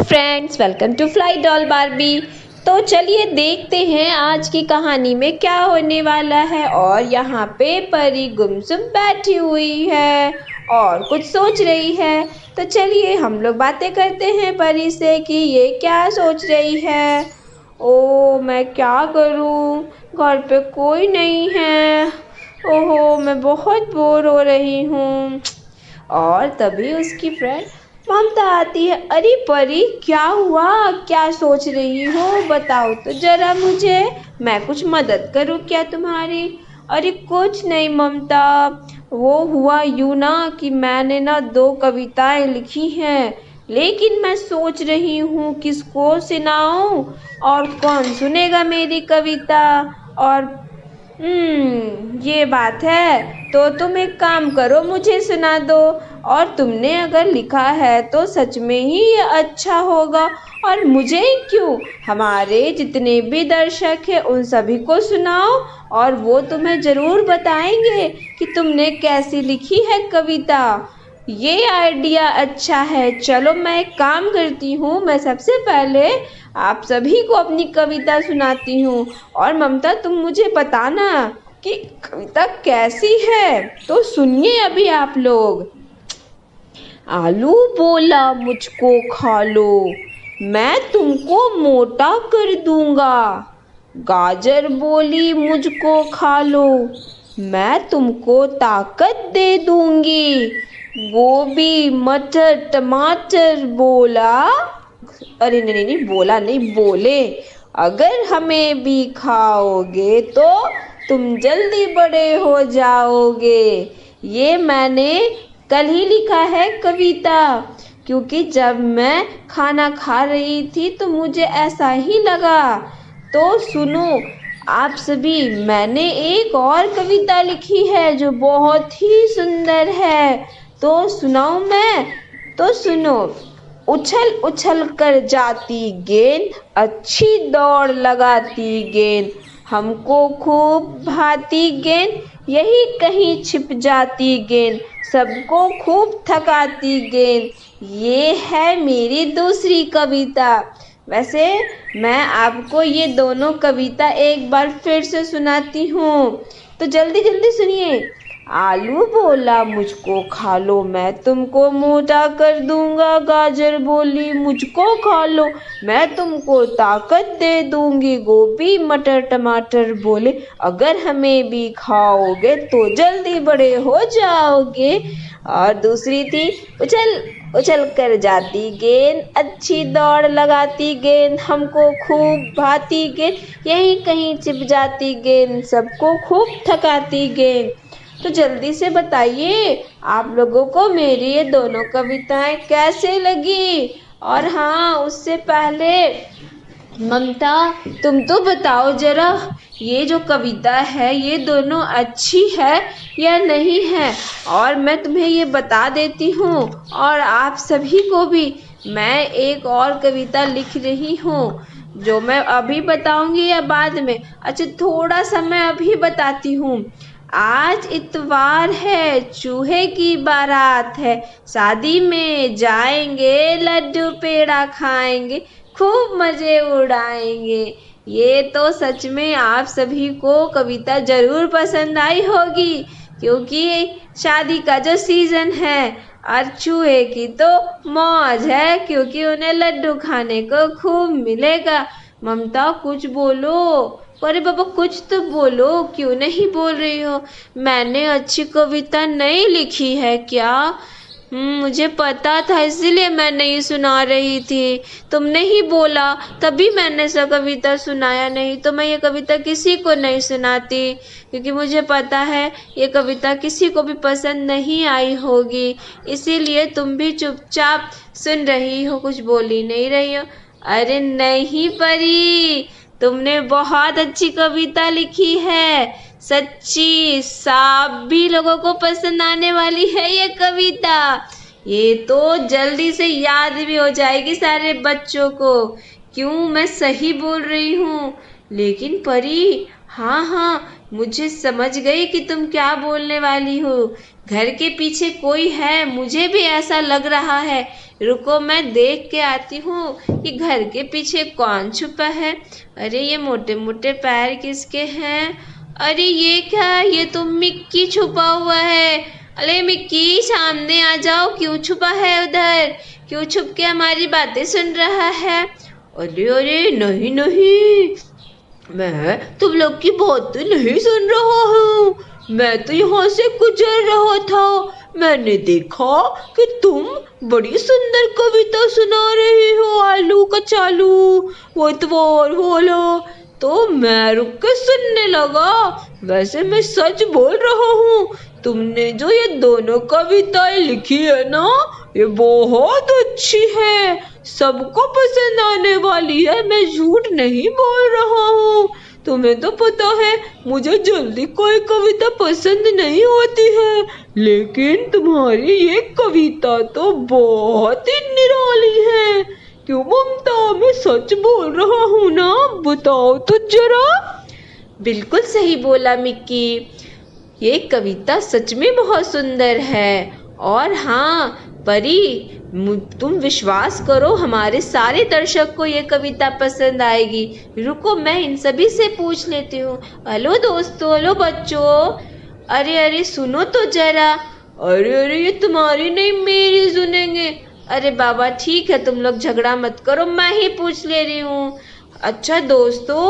Friends, welcome to fly doll Barbie. तो चलिए देखते हैं आज की कहानी में क्या होने वाला है। और यहाँ पे परी गुमसुम बैठी हुई है और कुछ सोच रही है। तो चलिए हम लोग बातें करते हैं परी से कि ये क्या सोच रही है। ओ मैं क्या करूँ, घर पे कोई नहीं है। ओहो मैं बहुत बोर हो रही हूँ। और तभी उसकी फ्रेंड ममता आती है। अरे परी क्या हुआ, क्या सोच रही हो, बताओ तो जरा मुझे, मैं कुछ मदद करूँ क्या तुम्हारी। अरे कुछ नहीं ममता, वो हुआ यूं ना कि मैंने ना 2 कविताएं लिखी हैं, लेकिन मैं सोच रही हूँ किसको सुनाऊं और कौन सुनेगा मेरी कविता। और ये बात है। तो तुम एक काम करो, मुझे सुना दो। और तुमने अगर लिखा है तो सच में ही ये अच्छा होगा। और मुझे ही क्यों, हमारे जितने भी दर्शक हैं उन सभी को सुनाओ, और वो तुम्हें जरूर बताएंगे कि तुमने कैसी लिखी है कविता। ये आइडिया अच्छा है। चलो मैं एक काम करती हूँ, मैं सबसे पहले आप सभी को अपनी कविता सुनाती हूँ, और ममता तुम मुझे बताना कि कविता कैसी है। तो सुनिए अभी आप लोग। आलू बोला मुझको खा लो, मैं तुमको मोटा कर दूंगा। गाजर बोली मुझको खा लो, मैं तुमको ताकत दे दूंगी। गोभी मटर टमाटर बोला, अरे नहीं नहीं नहीं, बोला नहीं, बोले अगर हमें भी खाओगे तो तुम जल्दी बड़े हो जाओगे। ये मैंने कल ही लिखा है कविता, क्योंकि जब मैं खाना खा रही थी तो मुझे ऐसा ही लगा। तो सुनो आप सभी, मैंने एक और कविता लिखी है जो बहुत ही सुंदर है। तो सुनाऊं मैं? तो सुनो। उछल उछल कर जाती गेंद, अच्छी दौड़ लगाती गेंद, हमको खूब भाती गेंद, यही कहीं छिप जाती गेंद, सबको खूब थकाती गेंद। ये है मेरी दूसरी कविता। वैसे मैं आपको ये दोनों कविता एक बार फिर से सुनाती हूँ, तो जल्दी जल्दी सुनिए। आलू बोला मुझको खा लो, मैं तुमको मोटा कर दूंगा। गाजर बोली मुझको खा लो, मैं तुमको ताकत दे दूंगी। गोभी मटर टमाटर बोले अगर हमें भी खाओगे तो जल्दी बड़े हो जाओगे। और दूसरी थी उछल उछल कर जाती गेंद, अच्छी दौड़ लगाती गेंद, हमको खूब भाती गेंद, यहीं कहीं चिप जाती गेंद, सबको खूब थकाती गेंद। तो जल्दी से बताइए आप लोगों को मेरी ये दोनों कविताएं कैसे लगी। और हाँ, उससे पहले ममता तुम तो बताओ जरा, ये जो कविता है ये दोनों अच्छी है या नहीं है। और मैं तुम्हें ये बता देती हूँ, और आप सभी को भी, मैं एक और कविता लिख रही हूँ जो मैं अभी बताऊंगी या बाद में। अच्छा थोड़ा सा मैं अभी बताती हूँ। आज इतवार है, चूहे की बारात है, शादी में जाएंगे, लड्डू पेड़ा खाएंगे, खूब मजे उड़ाएंगे। ये तो सच में आप सभी को कविता जरूर पसंद आई होगी, क्योंकि शादी का जो सीजन है, और चूहे की तो मौज है क्योंकि उन्हें लड्डू खाने को खूब मिलेगा। ममता कुछ बोलो, अरे बाबा कुछ तो बोलो, क्यों नहीं बोल रही हो। मैंने अच्छी कविता नहीं लिखी है क्या? मुझे पता था इसीलिए मैं नहीं सुना रही थी। तुमने ही बोला तभी मैंने सब कविता सुनाया, नहीं तो मैं ये कविता किसी को नहीं सुनाती, क्योंकि मुझे पता है ये कविता किसी को भी पसंद नहीं आई होगी। इसीलिए तुम भी चुपचाप सुन रही हो, कुछ बोली नहीं रही हो। अरे नहीं परी, तुमने बहुत अच्छी कविता लिखी है, सच्ची सभी लोगों को पसंद आने वाली है ये कविता। ये तो जल्दी से याद भी हो जाएगी सारे बच्चों को। क्यों, मैं सही बोल रही हूँ। लेकिन परी हाँ हाँ, मुझे समझ गई कि तुम क्या बोलने वाली हो। घर के पीछे कोई है, मुझे भी ऐसा लग रहा है। रुको, मैं देख के आती हूँ कि घर के पीछे कौन छुपा है। अरे ये मोटे मोटे पैर किसके हैं? अरे ये क्या है? ये तो मिक्की छुपा हुआ है। अरे मिक्की, सामने आ जाओ, क्यों छुपा है उधर? क्यों छुप के हमारी बातें सुन रहा है? अरे अरे, नहीं नहीं, मैं तुम लोग की बातें नहीं सुन रहा हूँ। मैं तो यहाँ से गुजर रहा था। मैंने देखा कि तुम बड़ी सुंदर कविता सुना रही हो, आलू कचालू वो इतवार वाला। तो मैं रुक के सुनने लगा। वैसे मैं सच बोल रहा हूँ, तुमने जो ये दोनों कविताएं लिखी है ना, ये बहुत अच्छी है, सबको पसंद आने वाली है। मैं झूठ नहीं बोल रहा हूँ। तुम्हें तो पता है मुझे जल्दी कोई कविता पसंद नहीं होती है, लेकिन तुम्हारी ये कविता तो बहुत ही निराली है। क्यों ममता, मैं सच बोल रहा हूँ ना? बताओ तो जरा। बिल्कुल सही बोला मिक्की, ये कविता सच में बहुत सुंदर है। और हाँ परी, तुम विश्वास करो, हमारे सारे दर्शक को ये कविता पसंद आएगी। रुको, मैं इन सभी से पूछ लेती हूँ। हेलो दोस्तों, हेलो बच्चों, अरे अरे सुनो तो जरा। अरे अरे, ये तुम्हारी नहीं मेरी सुनेंगे। अरे बाबा ठीक है, तुम लोग झगड़ा मत करो, मैं ही पूछ ले रही हूँ। अच्छा दोस्तों,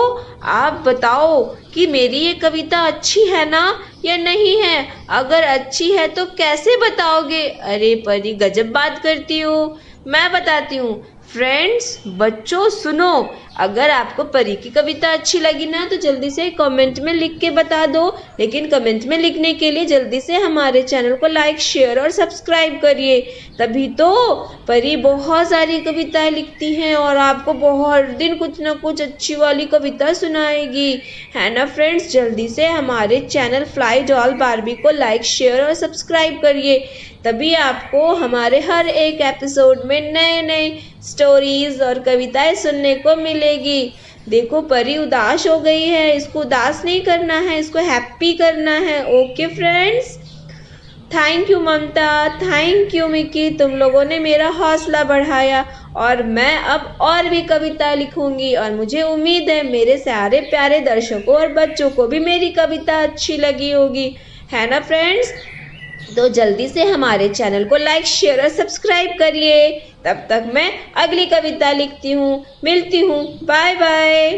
आप बताओ कि मेरी ये कविता अच्छी है ना या नहीं है? अगर अच्छी है तो कैसे बताओगे? अरे परी गजब बात करती हो। मैं बताती हूँ। फ्रेंड्स, बच्चों सुनो, अगर आपको परी की कविता अच्छी लगी ना तो जल्दी से कमेंट में लिख के बता दो। लेकिन कमेंट में लिखने के लिए जल्दी से हमारे चैनल को लाइक, शेयर और सब्सक्राइब करिए। तभी तो परी बहुत सारी कविताएं लिखती हैं और आपको बहुत दिन कुछ ना कुछ अच्छी वाली कविता सुनाएगी, है ना फ्रेंड्स? जल्दी से हमारे चैनल फ्लाई डॉल बार्बी को लाइक, शेयर और सब्सक्राइब करिए। तभी आपको हमारे हर एक एपिसोड में नए नए स्टोरीज और कविताएं सुनने को मिलेगी। देखो परी उदास हो गई है, इसको उदास नहीं करना है, इसको हैप्पी करना है। Okay friends, thank you Mamta, thank you Mickey, तुम लोगों ने मेरा हौसला बढ़ाया और मैं अब और भी कविता लिखूंगी। और मुझे उम्मीद है मेरे सारे प्यारे दर्शकों और बच्चों को भी मेरी कविता अच्छी लगी होगी, है ना फ्रेंड्स? तो जल्दी से हमारे चैनल को लाइक, शेयर और सब्सक्राइब करिए। तब तक मैं अगली कविता लिखती हूँ, मिलती हूँ, बाय बाय।